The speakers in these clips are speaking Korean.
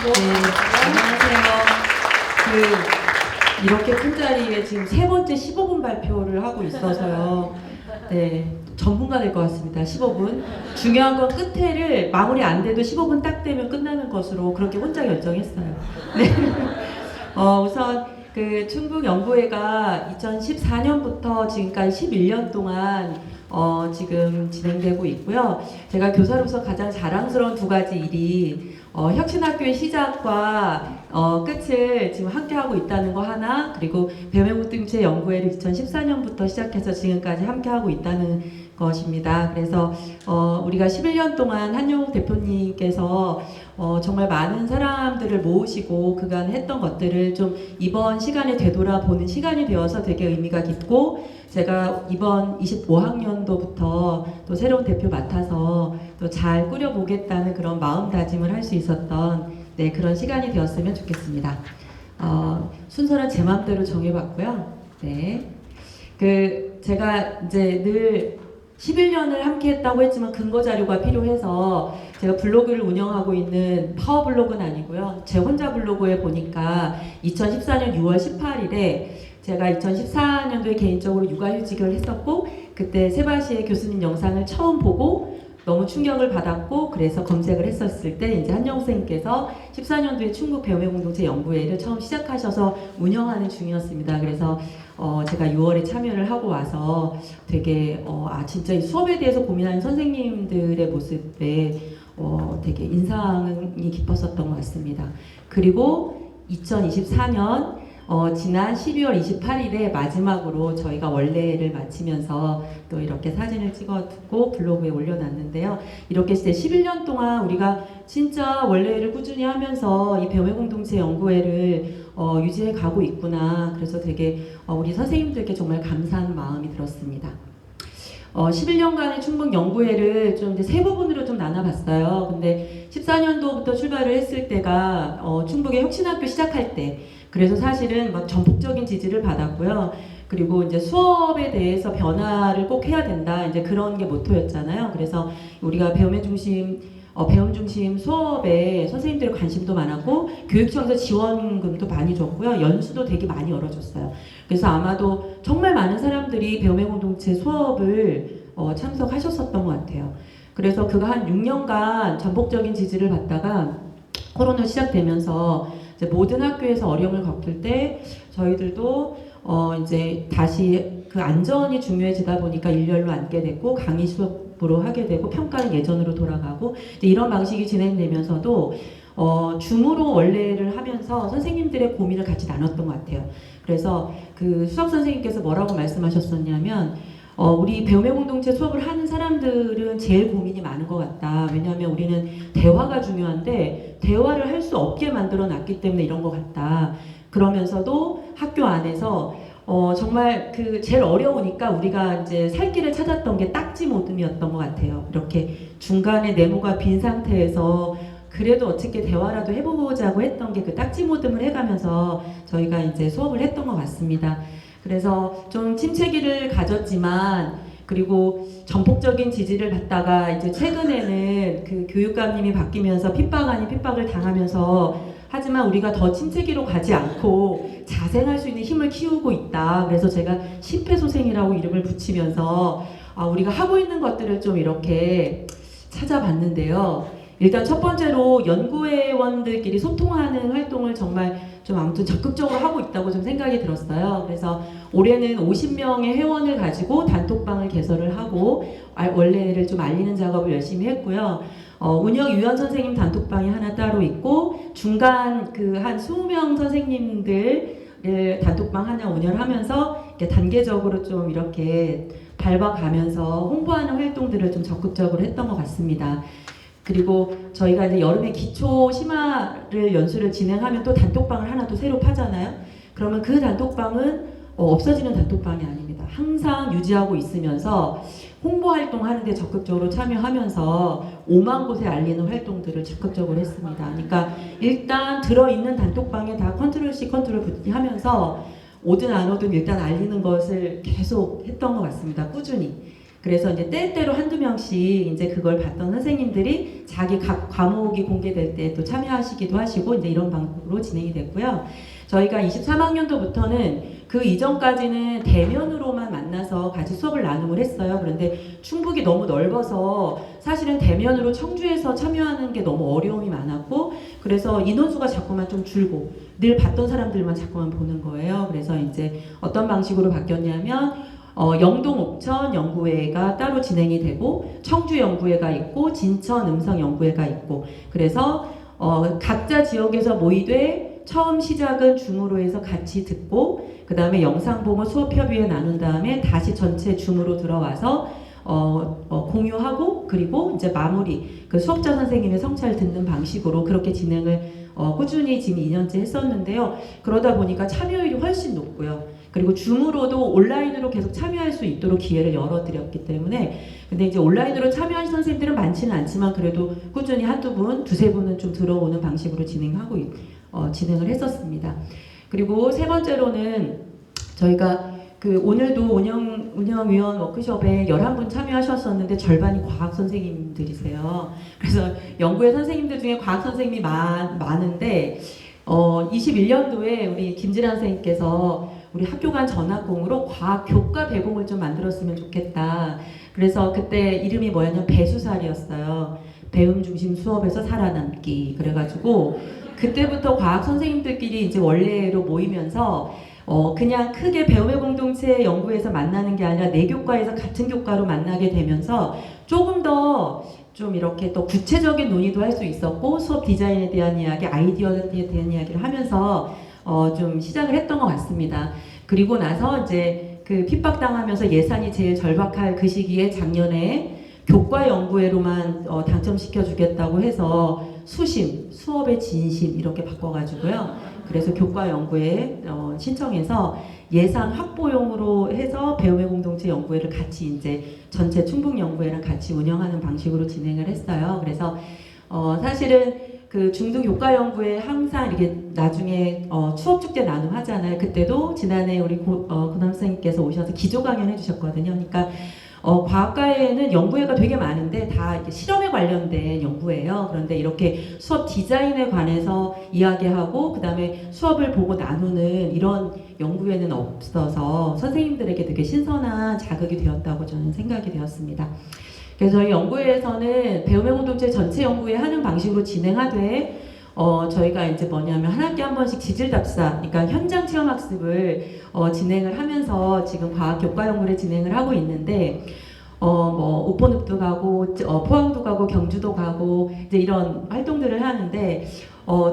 네, 안녕하세요. 이렇게 큰 자리에 지금 세 번째 15분 발표를 하고 있어서요. 네, 전문가 될 것 같습니다. 15분. 중요한 건 끝에를 마무리 안 돼도 15분 딱 되면 끝나는 것으로 그렇게 혼자 결정했어요. 네. 우선 충북연구회가 2014년부터 지금까지 11년 동안 지금 진행되고 있고요. 제가 교사로서 가장 자랑스러운 두 가지 일이 혁신학교의 시작과 끝을 지금 함께하고 있다는 거 하나, 그리고 배우공동체 연구회를 2014년부터 시작해서 지금까지 함께하고 있다는 것입니다. 그래서 우리가 11년 동안 한용욱 대표님께서 정말 많은 사람들을 모으시고 그간 했던 것들을 좀 이번 시간에 되돌아보는 시간이 되어서 되게 의미가 깊고, 제가 이번 25학년도부터 또 새로운 대표 맡아서 또 잘 꾸려보겠다는 그런 마음다짐을 할 수 있었던 그런 시간이 되었으면 좋겠습니다. 순서는 제 마음대로 정해봤고요. 네. 제가 이제 늘 11년을 함께 했다고 했지만 근거 자료가 필요해서 제가 블로그를 운영하고 있는 파워블로그는 아니고요. 제 혼자 블로그에 보니까 2014년 6월 18일에 제가 2014년도에 개인적으로 육아휴직을 했었고, 그때 세바시의 교수님 영상을 처음 보고 너무 충격을 받았고, 그래서 검색을 했었을 때 이제 한영욱 선생님께서 14년도에 충북 배움의 공동체 연구회를 처음 시작하셔서 운영하는 중이었습니다. 그래서 제가 6월에 참여를 하고 와서 되게 진짜 이 수업에 대해서 고민하는 선생님들의 모습에 되게 인상이 깊었었던 것 같습니다. 그리고 2024년 지난 12월 28일에 마지막으로 저희가 원래를 마치면서 또 이렇게 사진을 찍어두고 블로그에 올려놨는데요. 이렇게 11년 동안 우리가 진짜 원래를 꾸준히 하면서 이 배움의 공동체 연구회를 유지해 가고 있구나. 그래서 되게 우리 선생님들께 정말 감사한 마음이 들었습니다. 11년간의 충북 연구회를 좀 이제 세 부분으로 좀 나눠봤어요. 근데 14년도부터 출발을 했을 때가 충북의 혁신학교 시작할 때, 그래서 사실은 막 전폭적인 지지를 받았고요. 그리고 이제 수업에 대해서 변화를 꼭 해야 된다, 이제 그런 게 모토였잖아요. 그래서 우리가 배움 중심 수업에 선생님들의 관심도 많았고, 교육청에서 지원금도 많이 줬고요. 연수도 되게 많이 열어줬어요. 그래서 아마도 정말 많은 사람들이 배움의 공동체 수업을 참석하셨었던 것 같아요. 그래서 그가 한 6년간 전폭적인 지지를 받다가 코로나 시작되면서 이제 모든 학교에서 어려움을 겪을 때 저희들도 이제 다시 그 안전이 중요해지다 보니까 일렬로 앉게 됐고, 강의 수업으로 하게 되고, 평가는 예전으로 돌아가고, 이런 방식이 진행되면서도 줌으로 원래를 하면서 선생님들의 고민을 같이 나눴던 것 같아요. 그래서 그 수석 선생님께서 뭐라고 말씀하셨었냐면, 우리 배움의 공동체 수업을 하는 사람들은 제일 고민이 많은 것 같다. 왜냐하면 우리는 대화가 중요한데 대화를 할 수 없게 만들어 놨기 때문에 이런 것 같다. 그러면서도 학교 안에서 정말 제일 어려우니까 우리가 이제 살 길을 찾았던 게 딱지 모듬이었던 것 같아요. 이렇게 중간에 네모가 빈 상태에서 그래도 어떻게 대화라도 해보자고 했던 게 그 딱지 모듬을 해가면서 저희가 이제 수업을 했던 것 같습니다. 그래서 좀 침체기를 가졌지만, 그리고 전폭적인 지지를 받다가 이제 최근에는 그 교육감님이 바뀌면서 핍박 아닌 핍박을 당하면서, 하지만 우리가 더 침체기로 가지 않고 자생할 수 있는 힘을 키우고 있다. 그래서 제가 심폐소생이라고 이름을 붙이면서 우리가 하고 있는 것들을 좀 이렇게 찾아봤는데요. 일단 첫 번째로 연구회원들끼리 소통하는 활동을 정말 좀 아무튼 적극적으로 하고 있다고 좀 생각이 들었어요. 그래서 올해는 50명의 회원을 가지고 단톡방을 개설을 하고 원래를 좀 알리는 작업을 열심히 했고요. 운영위원 선생님 단톡방이 하나 따로 있고, 중간 한 20명 선생님들 단톡방 하나 운영하면서 이렇게 단계적으로 좀 이렇게 밟아가면서 홍보하는 활동들을 좀 적극적으로 했던 것 같습니다. 그리고 저희가 이제 여름에 기초 심화를 연수를 진행하면 또 단톡방을 하나 또 새로 파잖아요. 그러면 그 단톡방은 없어지는 단톡방이 아닙니다. 항상 유지하고 있으면서 홍보 활동 하는데 적극적으로 참여하면서 5만 곳에 알리는 활동들을 적극적으로 했습니다. 그러니까 일단 들어있는 단톡방에 다 컨트롤 C 컨트롤 V 하면서 오든 안 오든 일단 알리는 것을 계속 했던 것 같습니다. 꾸준히. 그래서 이제 때때로 한두 명씩 이제 그걸 봤던 선생님들이 자기 각 과목이 공개될 때 또 참여하시기도 하시고 이제 이런 방식으로 진행이 됐고요. 저희가 23학년도부터는 그 이전까지는 대면으로만 만나서 같이 수업을 나눔을 했어요. 그런데 충북이 너무 넓어서 사실은 대면으로 청주에서 참여하는 게 너무 어려움이 많았고, 그래서 인원수가 자꾸만 좀 줄고 늘 봤던 사람들만 자꾸만 보는 거예요. 그래서 이제 어떤 방식으로 바뀌었냐면 영동 옥천 연구회가 따로 진행이 되고 청주 연구회가 있고 진천 음성 연구회가 있고, 그래서 각자 지역에서 모이되 처음 시작은 줌으로 해서 같이 듣고 그 다음에 영상 보고 수업 협의회 나눈 다음에 다시 전체 줌으로 들어와서 공유하고 그리고 이제 마무리 그 수업자 선생님의 성찰 듣는 방식으로 그렇게 진행을 꾸준히 지금 2년째 했었는데요. 그러다 보니까 참여율이 훨씬 높고요. 그리고 줌으로도 온라인으로 계속 참여할 수 있도록 기회를 열어드렸기 때문에, 근데 이제 온라인으로 참여하신 선생님들은 많지는 않지만 그래도 꾸준히 한두 분, 두세 분은 좀 들어오는 방식으로 진행을 했었습니다. 그리고 세 번째로는 저희가 그 오늘도 운영위원 워크숍에 11분 참여하셨었는데 절반이 과학 선생님들이세요. 그래서 연구회 선생님들 중에 과학 선생님이 많은데 21년도에 우리 김진환 선생님께서 우리 학교 간 전학공으로 과학 교과 배공을 좀 만들었으면 좋겠다. 그래서 그때 이름이 뭐였냐면 배수살이었어요. 배움 중심 수업에서 살아남기. 그래가지고 그때부터 과학 선생님들끼리 이제 원래로 모이면서 그냥 크게 배움의 공동체 연구에서 만나는 게 아니라 네 교과에서 같은 교과로 만나게 되면서 조금 더 좀 이렇게 또 구체적인 논의도 할 수 있었고 수업 디자인에 대한 이야기, 아이디어에 대한 이야기를 하면서 좀 시작을 했던 것 같습니다. 그리고 나서 이제 그 핍박당하면서 예산이 제일 절박할 그 시기에 작년에 교과 연구회로만 당첨시켜 주겠다고 해서 수심, 수업의 진심 이렇게 바꿔가지고요. 그래서 교과 연구회 신청해서 예산 확보용으로 해서 배움의 공동체 연구회를 같이 이제 전체 충북 연구회랑 같이 운영하는 방식으로 진행을 했어요. 그래서 사실은 그 중등 교과 연구회 항상 이렇게 나중에 추억 축제 나눔 하잖아요. 그때도 지난해 우리 고남 선생님께서 오셔서 기조 강연 해주셨거든요. 그러니까 과학과에는 연구회가 되게 많은데 다 이렇게 실험에 관련된 연구회예요. 그런데 이렇게 수업 디자인에 관해서 이야기하고 그 다음에 수업을 보고 나누는 이런 연구회는 없어서 선생님들에게 되게 신선한 자극이 되었다고 저는 생각이 되었습니다. 그래서 저희 연구회에서는 배움의 공동체 전체 연구회 하는 방식으로 진행하되 저희가 이제 뭐냐면 한 학기 한 번씩 지질답사, 그러니까 현장 체험 학습을 진행을 하면서 지금 과학 교과 연구를 진행을 하고 있는데 뭐 우포늪도 가고 포항도 가고 경주도 가고 이제 이런 활동들을 하는데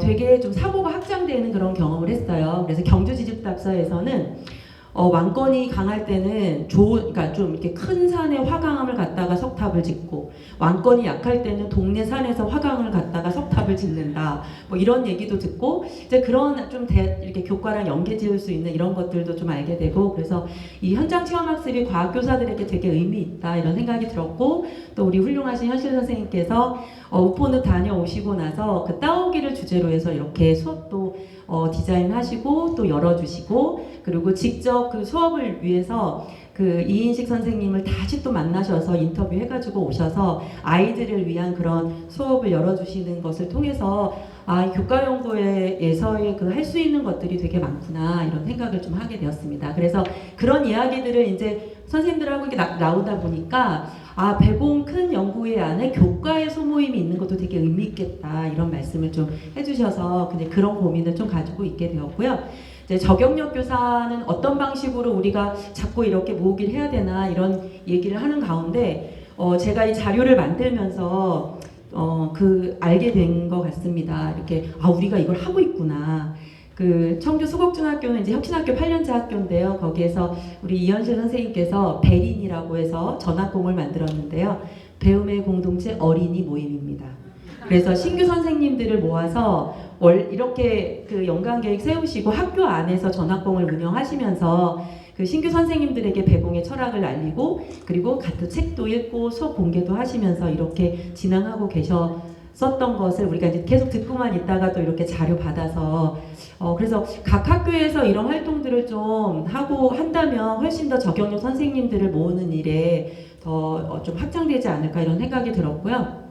되게 좀 사고가 확장되는 그런 경험을 했어요. 그래서 경주 지질답사에서는 왕권이 강할 때는 그러니까 좀 이렇게 큰 산에 화강암을 갖다가 석탑을 짓고, 왕권이 약할 때는 동네 산에서 화강을 갖다가 석탑을 짓는다. 뭐 이런 얘기도 듣고, 이제 그런 좀 이렇게 교과랑 연계 지을 수 있는 이런 것들도 좀 알게 되고, 그래서 이 현장 체험 학습이 과학교사들에게 되게 의미 있다 이런 생각이 들었고, 또 우리 훌륭하신 현실 선생님께서 우포늪 다녀오시고 나서 그 따오기를 주제로 해서 이렇게 수업도 디자인하시고 또 열어주시고, 그리고 직접 그 수업을 위해서 그 이인식 선생님을 다시 또 만나셔서 인터뷰해가지고 오셔서 아이들을 위한 그런 수업을 열어주시는 것을 통해서 교과연구회에서의 그 할 수 있는 것들이 되게 많구나 이런 생각을 좀 하게 되었습니다. 그래서 그런 이야기들을 이제 선생님들하고 이렇게 나오다 보니까 배공 큰 연구회 안에 교과의 소모임이 있는 것도 되게 의미 있겠다 이런 말씀을 좀 해주셔서 근데 그런 고민을 좀 가지고 있게 되었고요. 이제 저경력 교사는 어떤 방식으로 우리가 자꾸 이렇게 모으기를 해야 되나 이런 얘기를 하는 가운데 제가 이 자료를 만들면서 알게 된 것 같습니다. 이렇게 우리가 이걸 하고 있구나. 그 청주 수곡중학교는 이제 혁신학교 8년제 학교인데요. 거기에서 우리 이현실 선생님께서 배린이라고 해서 전학공을 만들었는데요. 배움의 공동체 어린이 모임입니다. 그래서 신규 선생님들을 모아서 이렇게 그 연간 계획 세우시고 학교 안에서 전학공을 운영하시면서 그 신규 선생님들에게 배공의 철학을 알리고 그리고 같은 책도 읽고 수업 공개도 하시면서 이렇게 진행하고 계셔서 썼던 것을 우리가 이제 계속 듣고만 있다가 또 이렇게 자료 받아서 그래서 각 학교에서 이런 활동들을 좀 하고 한다면 훨씬 더 저경력 선생님들을 모으는 일에 더 좀 확장되지 않을까 이런 생각이 들었고요.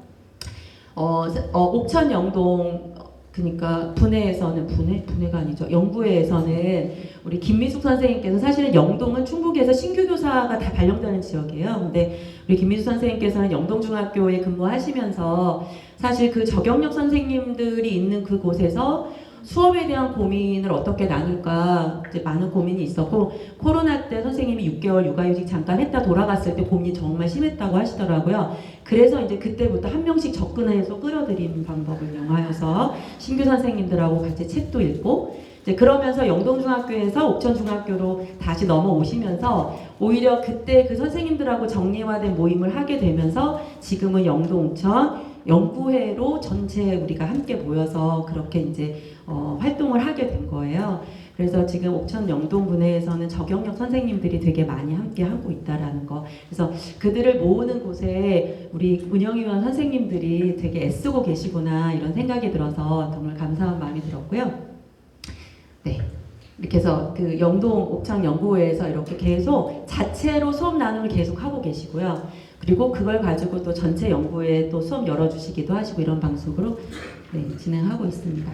옥천 영동 그러니까 분해가 아니죠. 영구회에서는 우리 김미숙 선생님께서 사실은 영동은 충북에서 신규 교사가 다 발령되는 지역이에요. 근데 우리 김미숙 선생님께서는 영동중학교에 근무하시면서 사실 그 저경력 선생님들이 있는 그곳에서 수업에 대한 고민을 어떻게 나눌까 이제 많은 고민이 있었고 코로나 때 선생님이 6개월 육아휴직 잠깐 했다 돌아갔을 때 고민이 정말 심했다고 하시더라고요. 그래서 이제 그때부터 한 명씩 접근해서 끌어들이는 방법을 이용하여서 신규 선생님들하고 같이 책도 읽고 이제 그러면서 영동중학교에서 옥천중학교로 다시 넘어오시면서 오히려 그때 그 선생님들하고 정리화된 모임을 하게 되면서 지금은 영동 옥천 연구회로 전체 우리가 함께 모여서 그렇게 이제 활동을 하게 된 거예요. 그래서 지금 옥천 영동분회에서는 저경력 선생님들이 되게 많이 함께 하고 있다라는 거. 그래서 그들을 모으는 곳에 우리 운영위원 선생님들이 되게 애쓰고 계시구나 이런 생각이 들어서 정말 감사한 마음이 들었고요. 네. 이렇게 해서 그 영동 옥천 연구회에서 이렇게 계속 자체로 수업 나눔을 계속 하고 계시고요. 그리고 그걸 가지고 또 전체 연구회에 또 수업 열어주시기도 하시고 이런 방식으로 네, 진행하고 있습니다.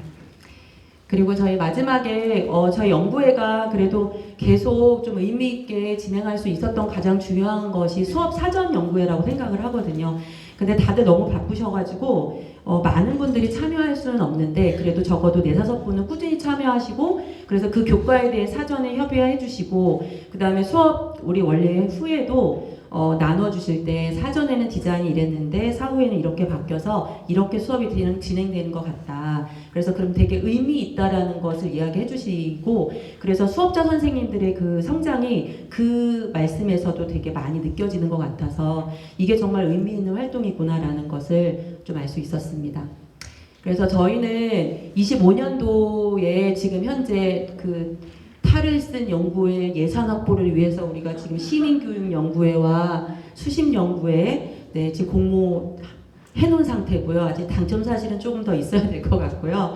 그리고 저희 마지막에 저희 연구회가 그래도 계속 좀 의미 있게 진행할 수 있었던 가장 중요한 것이 수업 사전 연구회라고 생각을 하거든요. 근데 다들 너무 바쁘셔가지고 많은 분들이 참여할 수는 없는데 그래도 적어도 4-5분은 꾸준히 참여하시고 그래서 그 교과에 대해 사전에 협의해 주시고 그 다음에 수업 우리 원래 후에도 나눠주실 때 사전에는 디자인이 이랬는데 사후에는 이렇게 바뀌어서 이렇게 수업이 진행되는 것 같다. 그래서 그럼 되게 의미 있다라는 것을 이야기해 주시고 그래서 수업자 선생님들의 그 성장이 그 말씀에서도 되게 많이 느껴지는 것 같아서 이게 정말 의미 있는 활동이구나라는 것을 좀 알 수 있었습니다. 그래서 저희는 25년도에 지금 현재 그 탈을 쓴 연구회 예산 확보를 위해서 우리가 지금 시민교육연구회와 수심연구회 네, 지금 공모 해놓은 상태고요. 아직 당첨 사실은 조금 더 있어야 될 것 같고요.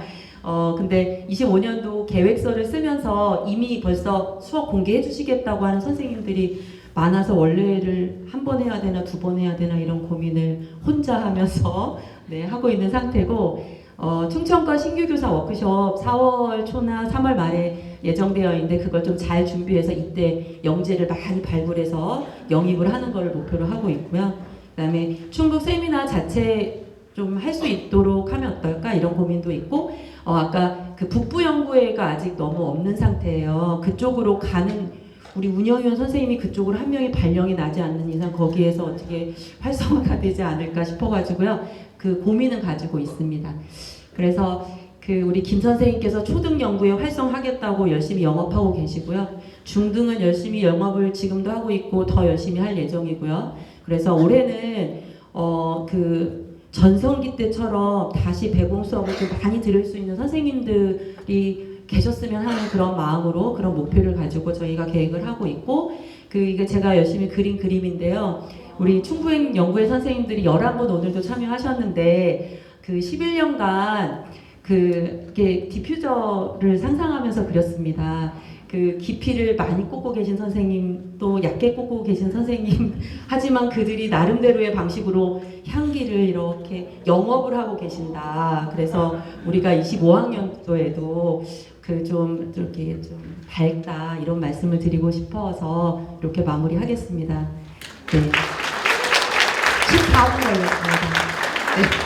근데 25년도 계획서를 쓰면서 이미 벌써 수업 공개해 주시겠다고 하는 선생님들이 많아서 원래를 한 번 해야 되나 2번 해야 되나 이런 고민을 혼자 하면서 네, 하고 있는 상태고 충청권 신규교사 워크숍 4월 초나 3월 말에 예정되어 있는데 그걸 좀 잘 준비해서 이때 영재를 많이 발굴해서 영입을 하는 걸 목표로 하고 있고요. 그 다음에 충북 세미나 자체 좀 할 수 있도록 하면 어떨까 이런 고민도 있고 아까 그 북부연구회가 아직 너무 없는 상태예요. 그쪽으로 가는 우리 운영위원 선생님이 그쪽으로 한 명이 발령이 나지 않는 이상 거기에서 어떻게 활성화가 되지 않을까 싶어가지고요. 그 고민은 가지고 있습니다. 그래서 그 우리 김 선생님께서 초등 연구에 활성하겠다고 열심히 영업하고 계시고요. 중등은 열심히 영업을 지금도 하고 있고 더 열심히 할 예정이고요. 그래서 올해는 그 전성기 때처럼 다시 배공 수업을 좀 많이 들을 수 있는 선생님들이 계셨으면 하는 그런 마음으로 그런 목표를 가지고 저희가 계획을 하고 있고 이게 제가 열심히 그린 그림인데요. 우리 충북 연구회 선생님들이 11분 오늘도 참여하셨는데 그 11년간 그게 디퓨저를 상상하면서 그렸습니다. 그 깊이를 많이 꽂고 계신 선생님 또 얕게 꽂고 계신 선생님 하지만 그들이 나름대로의 방식으로 향기를 이렇게 영업을 하고 계신다. 그래서 우리가 25학년도에도 그 좀 이렇게 좀 밝다 이런 말씀을 드리고 싶어서 이렇게 마무리하겠습니다. 네. 14분 걸렸습니다. 네.